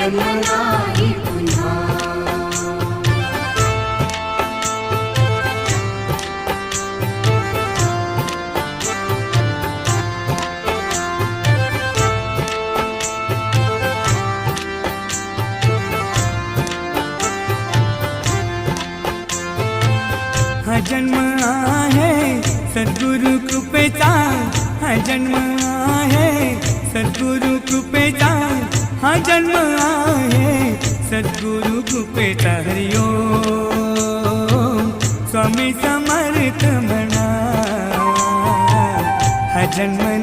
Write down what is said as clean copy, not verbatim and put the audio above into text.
जन्म नाही पुन्हा. हा जन्म आहे सद्गुरु कृपेचा, हा जन्म आहे सद्गुरु कृपेचा, हा जन्म आहे सद्गुरु कृपेचा. हरि ओम स्वामी समर्थ म्हणा. हा जन्म